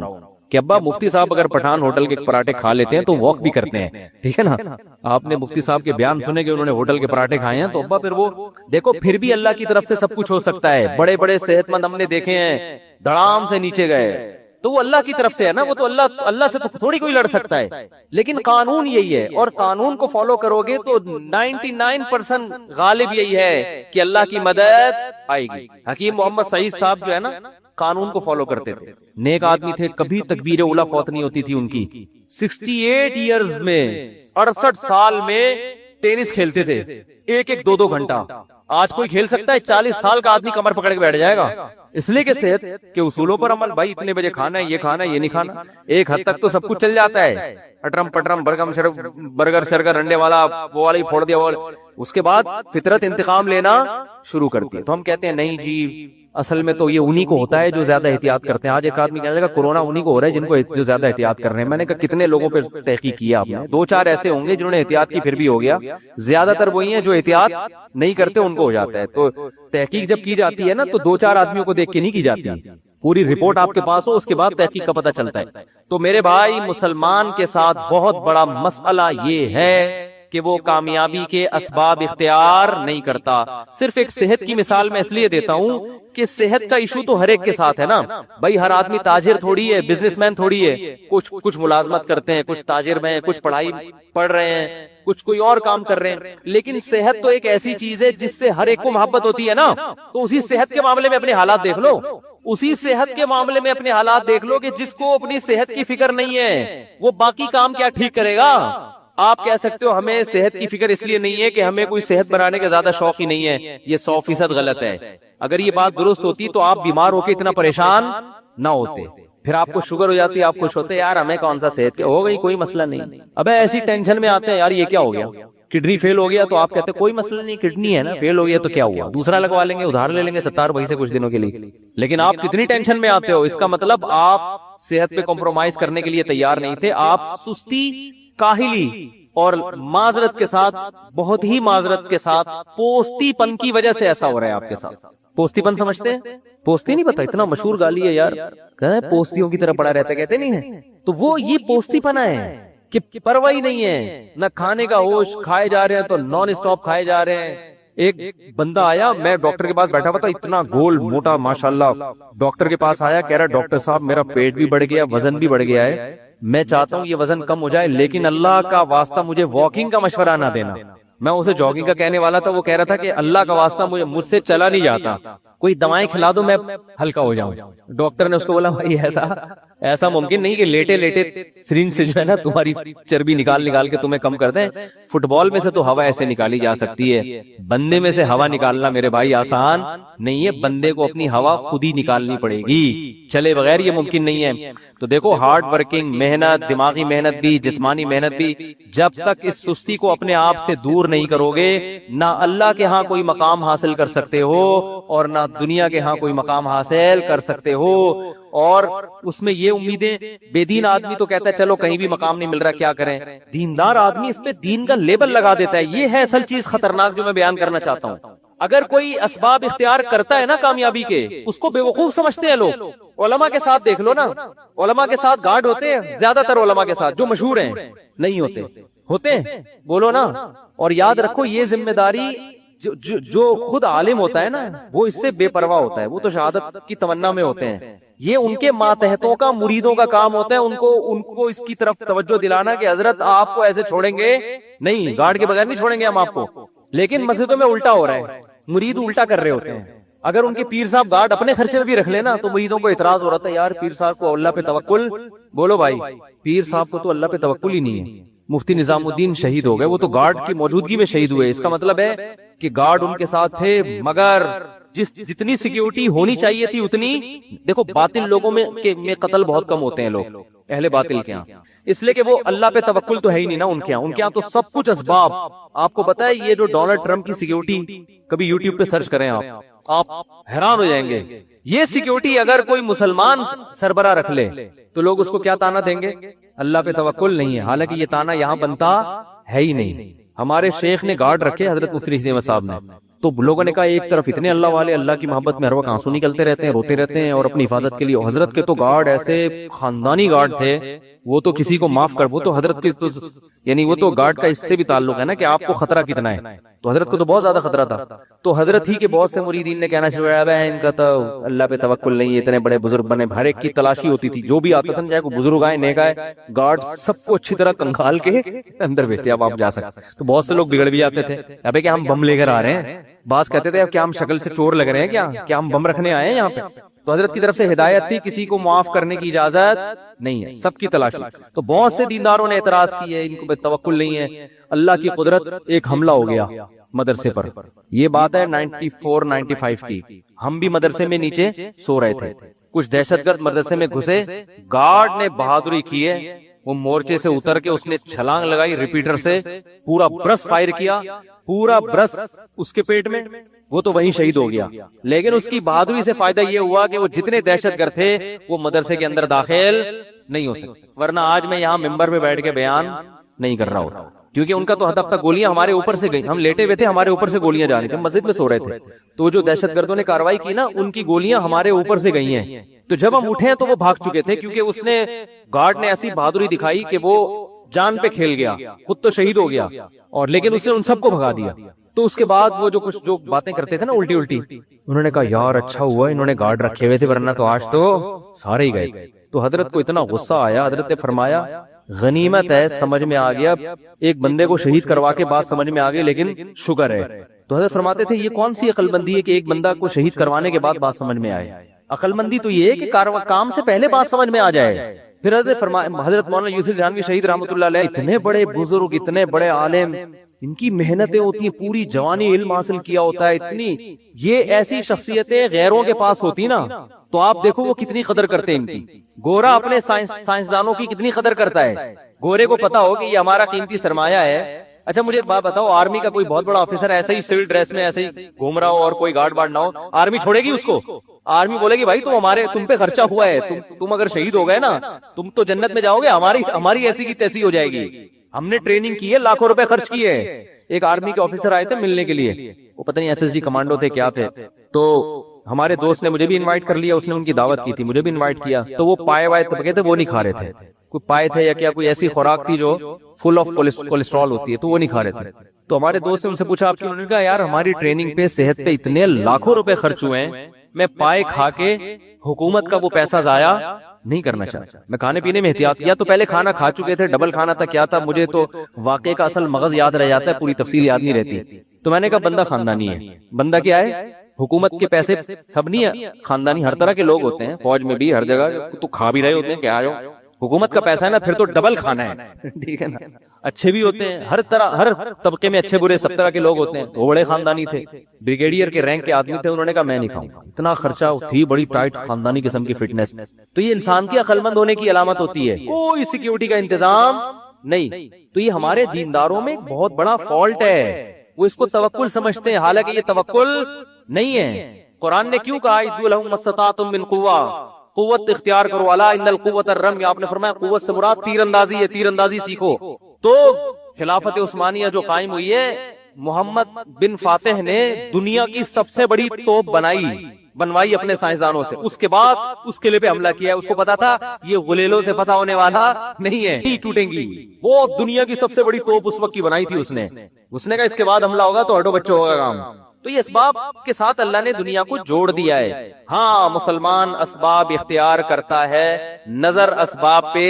کہ ابا مفتی صاحب اگر پٹھان ہوٹل کے پراٹھے کھا لیتے ہیں تو واک بھی کرتے ہیں، ٹھیک ہے نا. آپ نے مفتی صاحب کے بیان سنے کہ انہوں نے ہوٹل کے پراٹھے کھائے ہیں، تو ابا پھر وہ دیکھو، پھر بھی اللہ کی طرف سے سب کچھ ہو سکتا ہے. بڑے بڑے صحت مند ہم نے دیکھے ہیں دڑام سے نیچے گئے، تو وہ اللہ کی طرف سے ہے نا، وہ تو اللہ سے تو تھوڑی کوئی لڑ سکتا ہے. لیکن قانون یہی ہے، اور قانون کو فالو کرو گے تو 99% غالب یہی ہے کہ اللہ کی مدد آئے گی. حکیم محمد سعید صاحب جو ہے نا، قانون کو فالو کرتے تھے، نیک آدمی تھے، کبھی تکبیر اولا فوت نہیں ہوتی تھی ان کی. 68 ایئرز میں 68 سال میں ٹینس کھیلتے تھے، ایک 2 گھنٹہ. آج کوئی کھیل سکتا ہے؟ 40 سال کا آدمی کمر پکڑ کے بیٹھ جائے گا. اس لیے کہ صحت کے اصولوں پر عمل. بھائی اتنے بجے کھانا ہے، یہ کھانا ہے، یہ نہیں کھانا. ایک حد تک تو سب کچھ چل جاتا ہے، اٹرم پٹرم برگر شرگر انڈے والا وہ والا ہی پھوڑ دیا. اس کے بعد فطرت انتقام لینا شروع کرتی ہے. تو ہم کہتے ہیں نہیں جی، اصل میں تو یہ انہی کو ہوتا ہے جو زیادہ احتیاط کرتے ہیں. آج ایک آدمی کہنے لگا کورونا انہی کو ہو رہا ہے جن کو جو زیادہ احتیاط کر رہے ہیں. میں نے کہا کتنے لوگوں پہ تحقیق کیا آپ نے؟ 2-4 ایسے ہوں گے جنہوں نے احتیاط کی پھر بھی ہو گیا. زیادہ تر وہی ہیں جو احتیاط نہیں کرتے ان کو ہو جاتا ہے. تو تحقیق جب کی جاتی ہے نا تو 2-4 آدمیوں کو دیکھ کے نہیں کی جاتی. پوری رپورٹ آپ کے پاس ہو، اس کے بعد تحقیق کا پتہ چلتا ہے۔ تو میرے بھائی، مسلمان کے ساتھ بہت بڑا مسئلہ یہ ہے کہ وہ کامیابی کے اسباب اختیار نہیں کرتا۔ صرف ایک صحت کی مثال میں اس لیے دیتا ہوں کہ صحت کا ایشو تو ہر ایک کے ساتھ ہے نا بھائی، ہر آدمی تاجر تھوڑی ہے، بزنس مین تھوڑی ہے، کچھ ملازمت کرتے ہیں، کچھ تاجر میں ہیں، کچھ پڑھائی پڑھ رہے ہیں، کچھ کوئی اور کام کر رہے ہیں، لیکن صحت تو ایک ایسی چیز ہے جس سے ہر ایک کو محبت ہوتی ہے نا۔ تو اسی صحت کے معاملے میں اپنے حالات دیکھ لو، اسی صحت کے معاملے میں اپنے حالات دیکھ لو کہ جس کو اپنی صحت کی فکر نہیں ہے وہ باقی کام کیا ٹھیک کرے گا۔ آپ کہہ سکتے ہو ہمیں صحت کی فکر اس لیے نہیں ہے کہ ہمیں کوئی صحت بنانے کا زیادہ شوق ہی نہیں ہے، یہ 100% غلط ہے۔ اگر یہ بات درست ہوتی تو آپ بیمار ہو کے اتنا پریشان نہ ہوتے، پھر آپ کو شوگر ہو جاتی، آپ خوش ہوتے یار ہمیں کون سا صحت ہو گئی، کوئی مسئلہ نہیں۔ ابے ایسی ٹینشن میں آتے ہیں یار یہ کیا ہو گیا، کڈنی فیل ہو گیا، تو آپ کہتے ہیں کوئی مسئلہ نہیں، کڈنی ہے نا، فیل ہو گیا تو کیا ہوا، دوسرا لگوا لیں گے، ادھار لے لیں گے 70 بھائی سے کچھ دنوں کے لیے۔ لیکن آپ کتنی ٹینشن میں آتے ہو، اس کا مطلب آپ صحت پہ کمپرومائز کرنے کے لیے تیار نہیں تھے۔ آپ سستی، کاہلی اور معذرت کے ساتھ، بہت ہی معذرت کے ساتھ، پوستی پن کی وجہ سے ایسا ہو رہا ہے آپ کے ساتھ۔ پوستی پن سمجھتے ہیں؟ پوستی نہیں پتا، اتنا مشہور گالی ہے یار، کہتے ہیں پوستیوں کی طرح پڑا رہتا ہے، کہتے نہیں ہے، تو وہ یہ پوستی پنا ہے کہ پرواہ ہی نہیں ہے، نہ کھانے کا ہوش، کھائے جا رہے ہیں تو نان اسٹاپ کھائے جا رہے ہیں۔ ایک بندہ آیا، میں ڈاکٹر کے پاس بیٹھا ہوا تھا، اتنا گول موٹا ماشاءاللہ، ڈاکٹر کے پاس آیا، کہہ رہا ڈاکٹر صاحب میرا پیٹ بھی بڑھ گیا، وزن بھی بڑھ گیا ہے، میں چاہتا ہوں یہ وزن کم ہو جائے، لیکن اللہ کا واسطہ مجھے واکنگ کا مشورہ نہ دینا۔ میں اسے جاگنگ کا کہنے والا تھا، وہ کہہ رہا تھا کہ اللہ کا واسطہ مجھ سے چلا نہیں جاتا، کوئی دوائیں کھلا دو میں ہلکا ہو جاؤں۔ ڈاکٹر نے اس کو بولا بھائی ایسا ممکن نہیں کہ لیٹے لیٹے سرنج سے جو ہے نا تمہاری چربی نکال کے تمہیں کم کر دیں، فٹ بال میں سے تو ہوا ایسے نکالی جا سکتی ہے، بندے میں سے ہوا نکالنا میرے بھائی آسان نہیں ہے، بندے کو اپنی ہوا خود ہی نکالنی پڑے گی، چلے بغیر یہ ممکن نہیں ہے۔ تو دیکھو ہارڈ ورکنگ، محنت، دماغی محنت بھی، جسمانی محنت بھی، جب تک اس سستی کو اپنے آپ سے دور نہیں کرو گے، نہ اللہ کے ہاں کوئی مقام حاصل کر سکتے ہو اور نہ دنیا کے ہاں کوئی مقام حاصل کر سکتے ہو۔ اور اس میں یہ امیدیں، بے دین آدمی تو کہتا ہے چلو کہیں بھی مقام نہیں مل رہا کیا کریں، دیندار آدمی اس پہ دین کا لیبل لگا دیتا ہے۔ یہ ہے اصل چیز خطرناک جو میں بیان کرنا چاہتا ہوں۔ اگر کوئی اسباب اختیار کرتا ہے نا کامیابی کے، اس کو بیوقوف سمجھتے ہیں لوگ۔ علماء کے ساتھ دیکھ لو نا، علماء کے ساتھ گارڈ ہوتے ہیں، زیادہ تر علماء کے ساتھ جو مشہور ہیں، نہیں ہوتے ہیں، بولو نا۔ اور یاد رکھو یہ ذمہ داری جو خود عالم ہوتا ہے نا وہ اس سے بے پرواہ ہوتا ہے، وہ تو شہادت کی تمنا میں ہوتے ہیں، یہ ان کے ماتحتوں کا، مریدوں کا کام ہوتا ہے ان کو اس کی طرف توجہ دلانا کہ حضرت آپ کو ایسے چھوڑیں گے نہیں، گارڈ کے بغیر نہیں چھوڑیں گے ہم آپ کو۔ لیکن مسجدوں میں الٹا ہو رہا ہے، مرید الٹا کر رہے ہوتے ہیں۔ اگر ان کے پیر صاحب گارڈ اپنے خرچے میں بھی رکھ لینا تو مریدوں کو اعتراض ہو رہا تھا یار پیر صاحب کو اللہ پہ توکل، بولو بھائی پیر صاحب کو تو اللہ پہ توکل ہی نہیں ہے۔ مفتی نظام الدین شہید ہو گئے، وہ تو گارڈ کی موجودگی میں شہید ہوئے، اس کا مطلب ہے کہ گارڈ ان کے ساتھ تھے، مگر جتنی سیکیورٹی ہونی چاہیے تھی اتنی، دیکھو باطل لوگوں میں قتل بہت کم ہوتے ہیں لوگ اہل باطل کے ہاں، اس لیے کہ وہ اللہ پہ توکل تو ہے ہی نہیں نا ان کے ہاں تو سب کچھ اسباب۔ آپ کو پتا ہے یہ جو ڈونلڈ ٹرمپ کی سیکیورٹی، کبھی یوٹیوب پہ سرچ کریں آپ حیران ہو جائیں گے، یہ سیکیورٹی اگر کوئی مسلمان سربراہ رکھ لے تو لوگ اس کو کیا تانا دیں گے، اللہ پہ توکل نہیں ہے، حالانکہ یہ تانا یہاں بنتا ہے ہی نہیں۔ ہمارے شیخ نے گارڈ رکھے حضرت مفتی رشید احمد صاحب نے، تو لوگوں نے کہا ایک طرف اتنے اللہ والے اللہ کی محبت میں ہر وقت آنسو نکلتے رہتے ہیں، روتے رہتے ہیں اور اپنی حفاظت کے لیے، حضرت کے تو گارڈ ایسے خاندانی گارڈ تھے، وہ تو کسی کو معاف کر، وہ تو حضرت کے تو یعنی وہ تو گارڈ کا اس سے بھی تعلق ہے نا کہ آپ کو خطرہ کتنا ہے، تو حضرت کو تو بہت زیادہ خطرہ تھا۔ تو حضرت ہی کے بہت سے مریدین نے کہنا شروع کیا ان کا تو اللہ پہ توکل نہیں ہے، اتنے بڑے بزرگ بنے، ہر ایک کی تلاشی ہوتی تھی، جو بھی آتا تھا چاہے کوئی بزرگ آئے نیک آئے، گارڈ سب کو اچھی طرح کنکھال کے اندر بھیجتے اب آپ جا سکتے۔ تو بہت سے لوگ بگڑ بھی جاتے تھے، ابے کیا ہم بم لے کر آ رہے ہیں، بعض کہتے تھے اب کیا ہم شکل سے چور لگ رہے ہیں، کیا ہم بم رکھنے آئے ہیں یہاں پہ۔ تو حضرت کی طرف سے ہدایت تھی کسی کو معاف کرنے کی اجازت نہیں ہے، سب کی تلاشی۔ تو بہت سے دینداروں نے اعتراض کی ہے ان کو توکل نہیں ہے، اللہ کی قدرت، ایک حملہ ہو گیا مدرسے پر، یہ بات ہے 94-95 کی، ہم بھی مدرسے میں نیچے سو رہے تھے، کچھ دہشت گرد مدرسے میں گھسے، گارڈ نے بہادری کی ہے، وہ مورچے سے اتر کے اس نے چھلانگ لگائی، ریپیٹر سے پورا برس فائر کیا، پورا برس اس کے پیٹ میں، وہ تو وہیں شہید ہو گیا۔ لیکن اس کی بہادری سے فائدہ یہ ہوا کہ وہ جتنے دہشت گرد تھے وہ مدرسے کے اندر داخل نہیں ہو سکتے، ورنہ آج میں یہاں ممبر پہ بیٹھ کے بیان نہیں کر رہا ہوتا۔ کیونکہ ان کا تو ہدف تھا گولیاں ہمارے اوپر سے گئی، ہم لیٹے ہوئے تھے، ہمارے اوپر سے گولیاں جا رہی تھیں، مسجد میں سو رہے تھے، تو جو دہشت گردوں نے کاروائی کی نا، ان کی گولیاں ہمارے اوپر سے گئی ہیں. تو جب ہم اٹھے تو وہ بھاگ چکے تھے، کیونکہ اس نے گارڈ نے ایسی بہادری دکھائی کہ وہ جان پہ کھیل گیا، خود تو شہید ہو گیا، اور لیکن اس نے ان سب کو بھگا دیا. تو اس کے بعد وہ جو باتیں کرتے تھے نا الٹی الٹی، انہوں نے کہا یار اچھا ہوا انہوں نے گارڈ رکھے ہوئے تھے، ورنہ تو آج تو سارے ہی گئے. تو حضرت کو اتنا غصہ آیا، حضرت نے فرمایا غنیمت ہے، سمجھ میں آ گیا، ایک بندے کو شہید کروا کے بات سمجھ میں آ گئی، لیکن شکر ہے. تو حضرت فرماتے تھے یہ کون سی عقل مندی ہے کہ ایک بندہ کو شہید کروانے کے بعد بات سمجھ میں آئے؟ عقل مندی تو یہ ہے کہ کام سے پہلے بات سمجھ میں آ جائے. پھر حضرت مولانا یوسف جہانوی شہید رحمۃ اللہ علیہ، اتنے بڑے بزرگ، اتنے بڑے عالم، ان کی محنتیں ہوتی ہیں، پوری جوانی علم حاصل کیا ہوتا ہے، اتنی یہ ایسی شخصیتیں غیروں کے پاس ہوتی نا تو آپ دیکھو وہ کتنی قدر کرتے ہیں ان کی. گورا اپنے سائنسدانوں کی کتنی قدر کرتا ہے، گورے کو پتا ہو کہ یہ ہمارا قیمتی سرمایہ ہے. اچھا مجھے ایک بات بتاؤ، آرمی کا کوئی بہت بڑا آفیسر ایسے ہی سول ڈریس میں ایسے ہی گھوم رہا ہو اور کوئی گارڈ وارڈ نہ ہو، آرمی چھوڑے گی اس کو؟ آرمی بولے گی بھائی تم پہ خرچہ ہوا ہے، تم اگر شہید ہو گئے نا تم تو جنت میں جاؤ گے، ہماری ایسی کی تیسی ہو جائے گی. ہم نے ٹریننگ کی ہے، لاکھوں روپے خرچ کیے. ایک آرمی کے آفیسر آئے تھے ملنے کے لیے، وہ پتہ نہیں SSG کمانڈو تھے کیا تھے، تو ہمارے دوست نے مجھے بھی انوائٹ کر لیا، اس نے ان کی دعوت کی تھی، مجھے بھی انوائٹ کیا. تو وہ پائے وائے طبقے تھے وہ نہیں کھا رہے تھے، کوئی پائے تھے یا کیا کوئی ایسی خوراک تھی جو فل آف کولیسٹرول ہوتی ہے، تو وہ نہیں کھا رہے تھے. تو ہمارے دوست نے ان سے پوچھا آپ کی، انہوں نے کہا یار ہماری ٹریننگ پہ صحت پہ اتنے لاکھوں روپے خرچ ہوئے ہیں، میں پائے کھا کے حکومت کا وہ پیسہ ضائع نہیں کرنا چاہتا. میں کھانے پینے میں احتیاط کیا، تو پہلے کھانا کھا چکے تھے، ڈبل کھانا تھا کیا تھا، مجھے تو واقعے کا اصل مغز یاد رہ جاتا ہے، پوری تفصیل یاد نہیں رہتی. تو میں نے کہا بندہ خاندانی ہے. بندہ کیا ہے؟ حکومت کے پیسے سب نہیں ہے خاندانی، ہر طرح کے لوگ ہوتے ہیں، فوج میں بھی ہر جگہ تو کھا بھی رہے ہوتے ہیں، کیا حکومت کا پیسہ ہے نا پھر تو ڈبل کھانا ہے. ٹھیک ہے نا، اچھے بھی ہوتے ہیں، ہر طبقے میں اچھے برے سب طرح کے لوگ ہوتے ہیں. وہ بڑے خاندانی تھے، بریگیڈیئر کے رینک کے آدمی تھے، انہوں نے کہا میں نہیں کھاؤں، اتنا خرچہ تھی، بڑی ٹائٹ خاندانی قسم کی فٹنس. تو یہ انسان کی عقل مند ہونے کی علامت ہوتی ہے، کوئی سیکیورٹی کا انتظام نہیں. تو یہ ہمارے دینداروں میں ایک بہت بڑا فالٹ ہے، وہ اس کو توکل سمجھتے ہیں، حالانکہ یہ توکل نہیں ہے. قرآن نے کیوں کہا اِذْ لَهُم مَّسْتَطَعْتُم مِّن قُوَّةٍ، قوت اختیار کرو. الا ان القوت الرمی، آپ نے فرمایا قوت سے مراد تیر اندازی ہے، تیر اندازی سیکھو. تو خلافت عثمانیہ جو قائم ہوئی ہے، محمد بن فاتح نے دنیا کی سب سے بڑی توپ بنوائی اپنے سائنسدانوں سے. اس کے بعد اس قلعے پہ حملہ کیا ہے. اس کو پتا تھا یہ غلیلوں سے فتح ہونے والا نہیں ہے، نہیں ٹوٹیں گی. وہ دنیا کی سب سے بڑی توپ اس وقت کی بنائی تھی اس نے کہا اس کے بعد حملہ ہوگا تو ہٹو بچوں ہوگا کام. تو یہ اسباب کے ساتھ اللہ نے دنیا کو جوڑ دیا ہے. ہاں مسلمان اسباب اختیار کرتا ہے، نظر اسباب پہ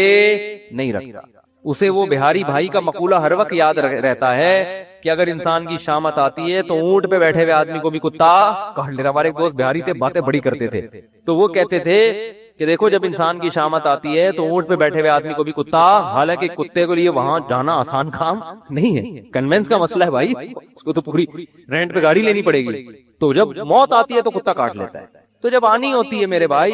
نہیں رکھتا. اسے وہ بہاری بھائی کا مقولہ ہر وقت یاد رہتا ہے کہ اگر انسان کی شامت آتی ہے تو اونٹ پہ بیٹھے ہوئے آدمی کو بھی کتا کاٹ لیتا. ہمارے ایک دوست بہاری تھے، باتیں بڑی کرتے تھے، تو وہ کہتے تھے کہ دیکھو جب انسان کی شامت آتی ہے تو اونٹ پہ بیٹھے ہوئے آدمی کو بھی کتا، حالانکہ کتے کے لیے وہاں جانا آسان کام نہیں ہے، کنوینس کا مسئلہ ہے بھائی، اس کو تو پوری رینٹ پہ گاڑی لینی پڑے گی. تو جب موت آتی ہے تو کتا کاٹ لیتا ہے. تو جب آنی ہوتی ہے میرے بھائی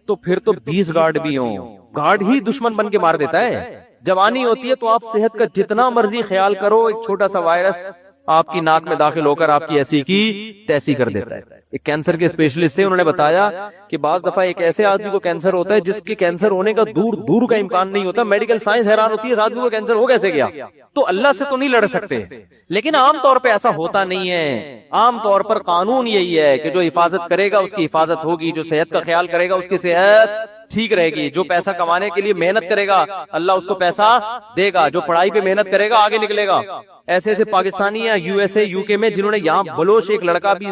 تو پھر تو 20 گارڈ بھی ہوں، گارڈ ہی دشمن بن کے مار دیتا ہے. جب آنی ہوتی ہے تو آپ صحت کا جتنا مرضی خیال کرو، ایک چھوٹا سا وائرس آپ کی ناک میں داخل ہو کر آپ کی ایسی کی تیسی کر دیتا ہے. ایک کینسر کے اسپیشلسٹ تھے، انہوں نے بتایا کہ بعض دفعہ ایک ایسے آدمی کو کینسر ہوتا ہے جس کے کینسر ہونے کا دور کا امکان نہیں ہوتا. میڈیکل سائنس حیران ہوتی ہے اس آدمی کو کینسر ہو کیسے گیا. تو اللہ سے تو نہیں لڑ سکتے، لیکن عام طور پہ ایسا ہوتا نہیں ہے. عام طور پر قانون یہی ہے کہ جو حفاظت کرے گا اس کی حفاظت ہوگی، جو صحت کا خیال کرے گا اس کی صحت ٹھیک رہے گی، جو پیسہ کمانے کے لیے محنت کرے گا اللہ اس کو پیسہ دے گا، جو پڑھائی پہ محنت کرے گا آگے نکلے گا. ایسے پاکستانی یا USA UK میں جنہوں نے یہاں بلوچ ایک لڑکا بھی،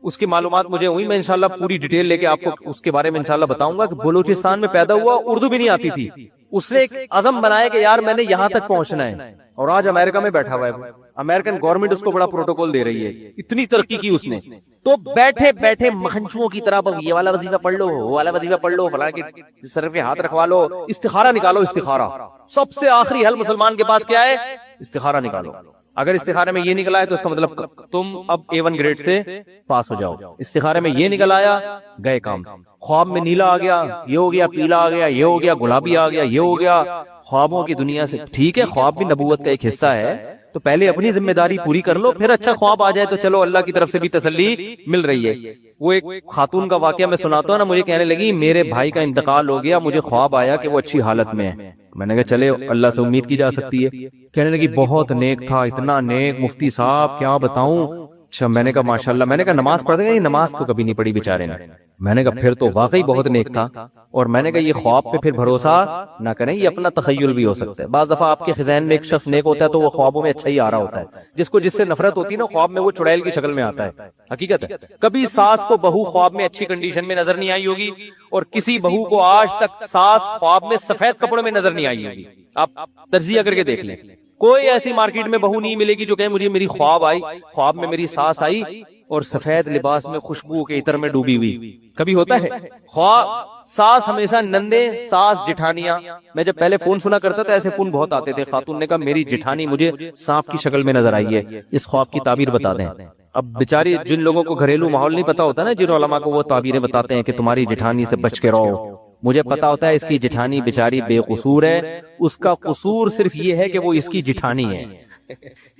اس کی معلومات مجھے ہوئی، میں انشاءاللہ پوری ڈیٹیل لے کے آپ کو اس کے بارے میں انشاءاللہ بتاؤں گا کہ بلوچستان میں پیدا ہوا، اردو بھی نہیں آتی تھی. اس نے ایک عزم بنایا کہ یار میں نے یہاں تک پہنچنا ہے، اور آج امریکہ میں بیٹھا ہوا ہے. امریکن گورنمنٹ اس کو بڑا پروٹوکول دے رہی ہے، اتنی ترقی کی اس نے. تو بیٹھے بیٹھے مکھنچوؤں کی طرح یہ والا وظیفہ پڑھ لو، وہ والا وظیفہ پڑھ لو، فلاں کے سر پہ ہاتھ رکھوا لو، استخارہ نکالو. استخارہ سب سے آخری حل مسلمان کے پاس کیا ہے؟ استخارہ نکالو. اگر استخارے میں یہ نکلا ہے تو اس کا مطلب تم اب A1 گریڈ سے پاس ہو جاؤ. استخارے میں یہ نکل آیا، گئے کام سے. خواب میں نیلا آ گیا، یہ ہو گیا، پیلا آ گیا، یہ ہو گیا، گلابی آ گیا، یہ ہو گیا. خوابوں کی دنیا سے ٹھیک ہے، خواب بھی نبوت کا ایک حصہ ہے. تو تو پہلے اپنی ذمہ داری پوری کر لو، پھر اچھا خواب آ جائے تو چلو اللہ کی طرف سے بھی تسلی مل رہی ہے۔ وہ ایک خاتون کا واقعہ میں سناتا ہوں نا، مجھے کہنے لگی میرے بھائی کا انتقال ہو گیا، مجھے خواب آیا کہ وہ اچھی حالت میں ہے۔ میں نے کہا چلے اللہ سے امید کی جا سکتی ہے۔ کہنے لگی بہت نیک تھا، اتنا نیک مفتی صاحب کیا بتاؤں۔ اچھا، میں نے کہا ماشاءاللہ۔ میں نے کہا نماز پڑھتے گا؟ نماز تو کبھی نہیں پڑھی بیچارے نے۔ میں نے کہا پھر تو واقعی بہت نیک تھا۔ اور میں نے کہا یہ خواب پہ پھر بھروسہ نہ کریں، یہ اپنا تخیل بھی ہو سکتا ہے۔ بعض دفعہ آپ کے خزان میں ایک شخص نیک ہوتا ہے تو وہ خوابوں میں اچھا ہی آ رہا ہوتا ہے، جس کو جس سے نفرت ہوتی ہے نا خواب میں وہ چڑیل کی شکل میں آتا ہے۔ حقیقت ہے، کبھی ساس کو بہو خواب میں اچھی کنڈیشن میں نظر نہیں آئی ہوگی، اور کسی بہو کو آج تک ساس خواب میں سفید کپڑوں میں نظر نہیں آئی ہوگی۔ آپ تجزیہ کر کے دیکھ لیں، کوئی ایسی مارکیٹ میں بہو نہیں ملے گی جو کہے مجھے میری خواب آئی، خواب میں میری ساس آئی اور سفید لباس میں خوشبو کے عطر میں ڈوبی ہوئی۔ کبھی ہوتا ہے خواب ساس ہمیشہ نندے، ساس جٹھانیاں۔ میں جب پہلے فون سنا کرتا تھا ایسے فون بہت آتے تھے، خاتون نے کہا میری جٹھانی مجھے سانپ کی شکل میں نظر آئی ہے، اس خواب کی تعبیر بتا دیں۔ اب بیچاری جن لوگوں کو گھریلو ماحول نہیں پتا ہوتا نا، جن علماء کو وہ تعبیریں بتاتے ہیں کہ تمہاری جٹھانی سے بچ کے رہو، مجھے پتا ہوتا ہے اس کی جٹھانی بیچاری بے قصور ہے، اس کا قصور صرف یہ ہے کہ وہ اس کی جٹھانی ہے،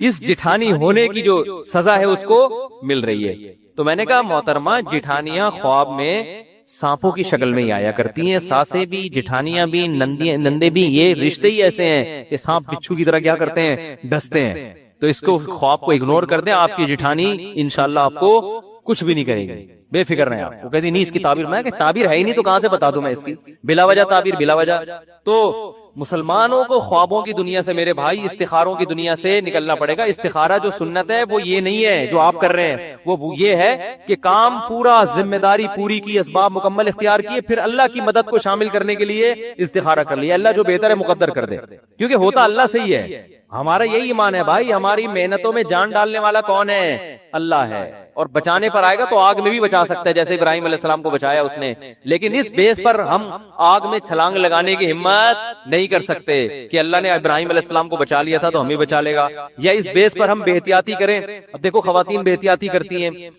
اس جٹھانی ہونے کی جو سزا ہے اس کو مل رہی ہے۔ تو میں نے کہا محترمہ جٹھانیاں خواب میں سانپوں کی شکل میں ہی آیا کرتی ہیں، ساسیں بھی جٹھانیاں بھی نندے بھی، یہ رشتے ہی ایسے ہیں کہ سانپ بچھو کی طرح کیا کرتے ہیں، ڈستے ہیں۔ تو اس کو خواب کو اگنور کر دیں، آپ کی جٹھانی انشاءاللہ آپ کو کچھ بھی نہیں کرے گی، بے فکر رہیں آپ۔ وہ کہتی نہیں اس کی تعبیر، میں کہ تعبیر ہے ہی نہیں تو کہاں سے بتا دوں میں اس کی، بلا وجہ تعبیر بلا وجہ۔ تو مسلمانوں کو خوابوں کی دنیا سے میرے بھائی استخاروں کی دنیا سے نکلنا پڑے گا۔ استخارہ جو سنت ہے وہ یہ نہیں ہے جو آپ کر رہے ہیں، وہ یہ ہے کہ کام پورا، ذمہ داری پوری کی، اسباب مکمل اختیار کیے، پھر اللہ کی مدد کو شامل کرنے کے لیے استخارہ کر لیا، اللہ جو بہتر ہے مقدر کر دے، کیونکہ ہوتا اللہ سے ہی ہے۔ ہمارا یہی ایمان ہے بھائی، ہماری محنتوں میں جان ڈالنے والا کون ہے؟ اللہ ہے، اور بچانے پر آئے گا تو آگ میں بھی بچا سکتا ہے، جیسے ابراہیم علیہ السلام کو بچایا اس نے۔ لیکن اس بیس پر ہم آگ میں چھلانگ لگانے کی ہمت نہیں کر سکتے کہ اللہ نے ابراہیم علیہ السلام کو بچا لیا تھا تو ہمیں بچا لے گا، یا اس بیس پر ہم بے احتیاطی کریں۔ اب دیکھو خواتین بے احتیاطی کرتی ہیں،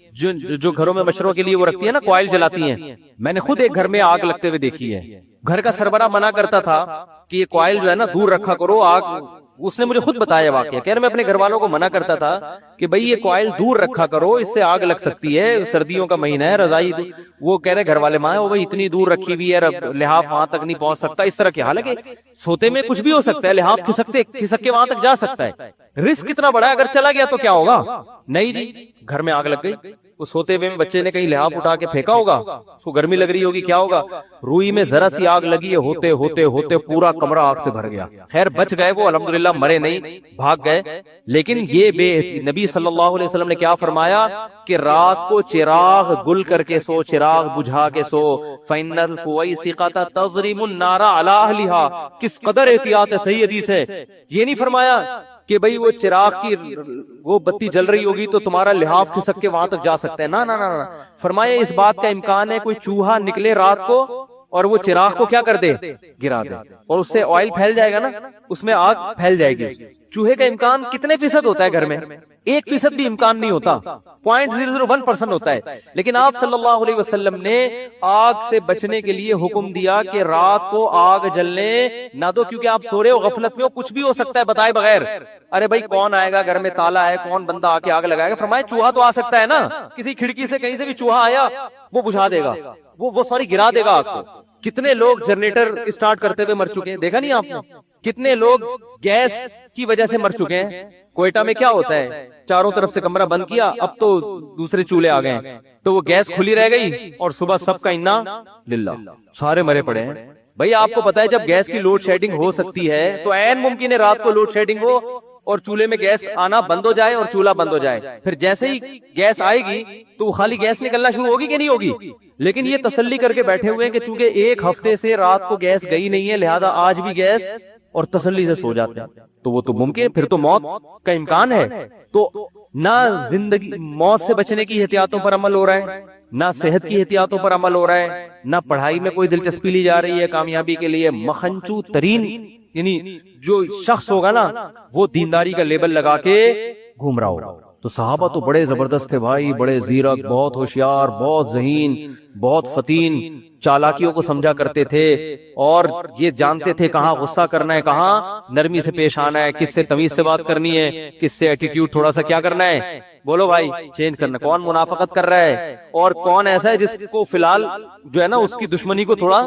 جو گھروں میں مشوروں کے لیے وہ رکھتی ہیں نا، کوائل جلاتی ہیں۔ میں نے خود ایک گھر میں آگ لگتے ہوئے دیکھی ہے، گھر کا سربراہ منع کرتا تھا کہ یہ کوائل جو ہے نا دور رکھا کرو آگ، اس نے مجھے خود بتایا واقعہ، کہہ رہے میں اپنے گھر والوں کو منع کرتا تھا کہ بھئی یہ کوائل دور رکھا کرو، اس سے آگ لگ سکتی ہے، سردیوں کا مہینہ ہے، رضائی وہ کہہ رہے گھر والے ماں وہ بھئی اتنی دور رکھی ہوئی ہے، لحاف وہاں تک نہیں پہنچ سکتا، اس طرح کی۔ حالانکہ سوتے میں کچھ بھی ہو سکتا ہے، لحاف کھسک کے وہاں تک جا سکتا ہے، رسک کتنا بڑا ہے، اگر چلا گیا تو کیا ہوگا؟ نہیں جی، گھر میں آگ لگ گئی، اس سوتے میں بچے نے کہیں لحاف اٹھا کے پھینکا ہوگا، اس کو گرمی لگ رہی ہوگی، کیا ہوگا؟ روئی میں ذرا سی آگ لگی ہے، ہوتے ہوتے ہوتے پورا کمرہ آگ سے بھر گیا۔ خیر بچ گئے وہ، الحمدللہ مرے نہیں، بھاگ گئے۔ لیکن یہ نبی صلی اللہ علیہ وسلم نے کیا فرمایا کہ رات کو چراغ گل کر کے سو، چراغ بجھا کے سو، فَإِنَّ الْفُوَيْسِقَةَ تَضْرِمُ النَّارَ عَلَىٰ أَهْلِهَا۔ کس قدر احتیاط ہے، صحیح حدیث ہے۔ یہ نہیں فرمایا کہ بھئی وہ چراغ کی وہ بتی جل رہی ہوگی تو تمہارا لحاف کھسک کے وہاں تک جا سکتا ہے، نہ نہ نہ، فرمایا اس بات کا امکان ہے کوئی چوہا نکلے رات کو اور وہ چراغ کو کیا کر دے، گرا دے، اور اس سے آئل پھیل جائے گا نا، اس میں آگ پھیل جائے گی۔ چوہے کا امکان کتنے فیصد ہوتا ہے گھر میں؟ 1% بھی امکان نہیں ہوتا، 0.001% ہوتا ہے۔ لیکن آپ صلی اللہ علیہ وسلم نے آگ سے بچنے کے لیے حکم دیا کہ رات کو آگ جلنے نہ دو، کیونکہ آپ سو رہے ہو، غفلت میں ہو، کچھ بھی ہو سکتا ہے بتائے بغیر۔ ارے بھائی کون آئے گا، گھر میں تالا ہے، کون بندہ آ کے آگ لگائے گا؟ فرمایا چوہا تو آ سکتا ہے نا، کسی کھڑکی سے کہیں سے بھی چوہا آیا وہ بجھا دے گا، وہ سوری گرا دے گا آگ کو۔ کتنے لوگ جنریٹر اسٹارٹ کرتے ہوئے مر چکے ہیں، دیکھا نہیں آپ نے؟ کتنے لوگ گیس کی وجہ سے مر چکے ہیں۔ کوئٹہ میں کیا ہوتا ہے، چاروں طرف سے کمرہ بند کیا، اب تو دوسرے چولہے آ گئے ہیں، تو وہ گیس کھلی رہ گئی اور صبح سب کا انا للہ، سارے مرے پڑے ہیں۔ بھئی آپ کو پتا ہے جب گیس کی لوڈ شیڈنگ ہو سکتی ہے تو عین ممکن ہے رات کو لوڈ شیڈنگ ہو اور چولہے میں گیس آنا بند ہو جائے اور چولہا بند ہو جائے۔ پھر جیسے ہی گیس آئے گی تو وہ خالی گیس نکلنا شروع ہوگی کہ نہیں ہوگی؟ لیکن یہ تسلی کر کے بیٹھے ہوئے ہیں کہ چونکہ ایک ہفتے سے رات کو گیس گئی نہیں ہے لہذا آج بھی گیس، اور تسلی سے سو جاتے ہیں، تو وہ تو ممکن، پھر تو موت کا امکان ہے۔ تو نہ زندگی موت سے بچنے کی احتیاطوں پر عمل ہو رہا ہے، نہ صحت کی احتیاطوں پر عمل ہو رہا ہے، نہ پڑھائی میں کوئی دلچسپی لی جا رہی ہے کامیابی کے لیے۔ مخنچو ترین یعنی جو شخص ہوگا نا وہ دینداری کا لیبل لگا کے گھوم رہا ہوگا، تو صحابہ تو بڑے زبردست تھے بھائی، بڑے زیرک، بہت ہوشیار، بہت ذہین، بہت فتین، چالاکیوں کو سمجھا کرتے تھے، اور یہ جانتے تھے کہاں غصہ کرنا ہے، کہاں نرمی سے پیش آنا ہے، کس سے تمیز سے بات کرنی ہے، کس سے ایٹیٹیوڈ تھوڑا سا کیا کرنا ہے، بولو بھائی چینج کرنا، کون منافقت کر رہا ہے اور کون ایسا ہے جس کو فی الحال جو ہے نا اس کی دشمنی کو تھوڑا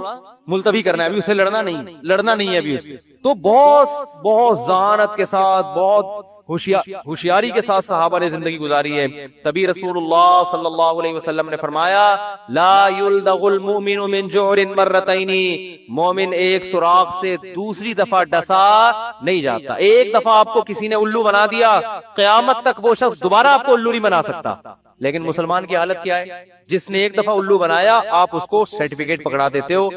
ملتوی کرنا ہے، ابھی اسے لڑنا نہیں ہے ابھی اسے. تو بہت ذہانت کے ساتھ، بہت ہوشیاری کے ساتھ صحابہ نے زندگی گزاری ہے. تبھی رسول اللہ صلی اللہ علیہ وسلم نے فرمایا لا یلدغ المؤمن من جوہر مرتین، مومن ایک سوراخ سے دوسری دفعہ ڈسا نہیں جاتا. ایک دفعہ آپ کو کسی نے الو بنا دیا، قیامت تک وہ شخص دوبارہ آپ کو الو نہیں بنا سکتا. لیکن مسلمان کی حالت کیا ہے؟ جس نے ایک دفعہ الو بنایا آپ اس کو سرٹیفکیٹ پکڑا دیتے ہو،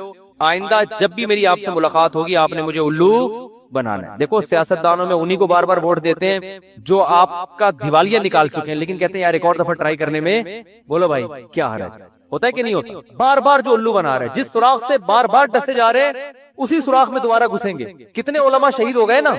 آئندہ جب بھی میری آپ سے ملاقات ہوگی آپ نے مجھے الو بنانا ہے. دیکھو سیاستدانوں میں انہی کو بار بار ووٹ دیتے ہیں جو آپ کا دیوالیہ نکال چکے ہیں، لیکن کہتے ہیں یار ایک اور دفعہ ٹرائی کرنے میں، بولو بھائی کیا حرج ہوتا ہے کہ نہیں ہوتا؟ بار بار جو الو بنا رہے، جس سوراخ سے بار بار ڈسے جا رہے اسی سوراخ میں دوبارہ گھسیں گے. کتنے علماء شہید ہو گئے نا،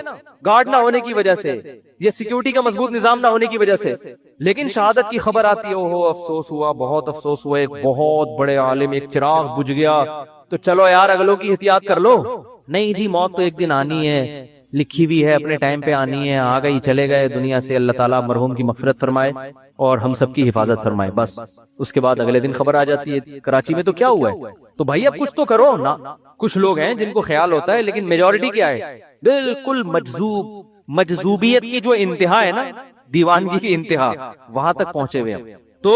گارڈ نہ ہونے کی وجہ سے، یہ سیکیورٹی کا مضبوط نظام نہ ہونے کی وجہ سے. لیکن شہادت کی خبر آتی ہے، اوہو افسوس ہوا، بہت افسوس ہوا، ایک بہت بڑے عالم، ایک چراغ بجھ گیا، تو چلو یار اگلوں کی احتیاط کر لو. نہیں جی، موت تو ایک دن آنی ہے، لکھی بھی ہے، اپنے ٹائم پہ آنی ہے، آ گئی چلے گئے دنیا سے. اللہ تعالیٰ مرحوم کی مغفرت فرمائے اور ہم سب کی حفاظت فرمائے. بس اس کے بعد اگلے دن خبر آ جاتی ہے کراچی میں تو کیا ہوا ہے. تو بھائی اب کچھ تو کرو نا. کچھ لوگ ہیں جن کو خیال ہوتا ہے، لیکن میجورٹی کیا ہے؟ بالکل مجذوبیت کی جو انتہا ہے نا، دیوانگی کی انتہا، وہاں تک پہنچے ہوئے. تو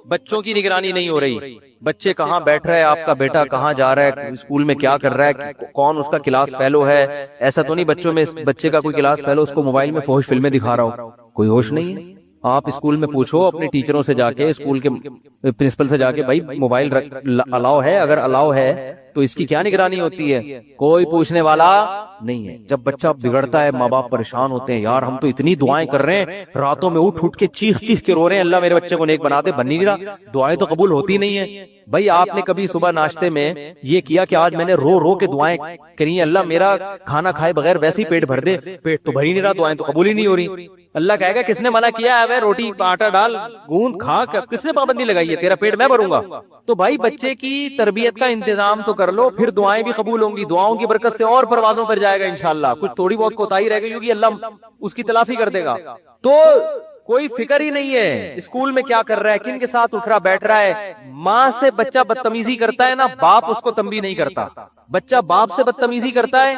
بچوں کی نگرانی نہیں ہو رہی، بچے کہاں بیٹھ رہا ہے، آپ کا بیٹا کہاں جا رہا ہے، اسکول میں کیا کر رہا ہے، کون اس کا کلاس فیلو ہے. ایسا تو نہیں بچوں میں بچے کا کوئی کلاس فیلو اس کو موبائل میں فحش فلمیں دکھا رہا ہو، کوئی ہوش نہیں ہے. آپ اسکول میں پوچھو اپنے ٹیچروں سے جا کے، اسکول کے پرنسپل سے جا کے، بھائی موبائل الاؤ ہے؟ اگر الاؤ ہے تو اس کی کیا نگرانی ہوتی ہے؟ کوئی پوچھنے والا نہیں ہے. جب بچہ بگڑتا ہے ماں باپ پریشان ہوتے ہیں، یار ہم تو اتنی دعائیں کر رہے ہیں، راتوں میں اٹھ کے چیخ کے رو رہے ہیں، اللہ میرے بچے کو نیک بنا دے، بن نہیں رہا، دعائیں تو قبول ہوتی نہیں ہیں. بھائی آپ نے کبھی صبح ناشتے میں یہ کیا کہ آج میں نے رو کے دعائیں کری ہیں، اللہ میرا کھانا کھائے بغیر ویسے ہی پیٹ بھر دے؟ پیٹ تو بھر ہی نہیں رہا، دعائیں تو قبول ہی نہیں ہو رہی. اللہ کہے گا کس نے منع کیا ہے؟ روٹی آٹا ڈال، گوند کھا، کس نے پابندی لگائی ہے؟ تیرا پیٹ میں بھروں گا. تو بھائی بچے کی تربیت کا انتظام تو کر لو، پھر دعائیں بھی قبول ہوں گی، دعاؤں کی برکت سے اور پروازوں پر جائے گا انشاءاللہ. کچھ تھوڑی بہت کوتاہی رہ گئی ہوگی، اللہ اس کی تلافی کر دے گا. تو کوئی فکر ہی نہیں ہے اسکول میں کیا کر رہا ہے، کن کے ساتھ اٹھ رہا بیٹھ رہا ہے. ماں سے بچہ بدتمیزی کرتا ہے نا، باپ اس کو تنبیہ نہیں کرتا. بچہ باپ سے بدتمیزی کرتا ہے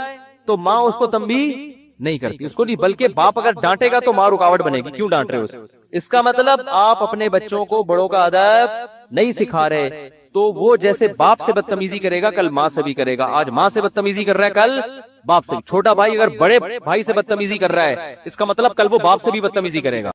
تو ماں اس کو تنبیہ نہیں کرتی، اس کو نہیں، بلکہ باپ اگر ڈانٹے گا تو ماں رکاوٹ بنے گی، کیوں ڈانٹ رہے ہو؟ اس کا مطلب آپ اپنے بچوں کو بڑوں کا ادب نہیں سکھا رہے. تو وہ جیسے باپ سے بدتمیزی کرے گا کل ماں سے بھی کرے گا. آج ماں سے بدتمیزی کر رہا ہے، کل باپ سے. چھوٹا بھائی اگر بڑے بھائی سے بدتمیزی کر رہا ہے، اس کا مطلب کل وہ باپ سے بھی بدتمیزی کرے گا.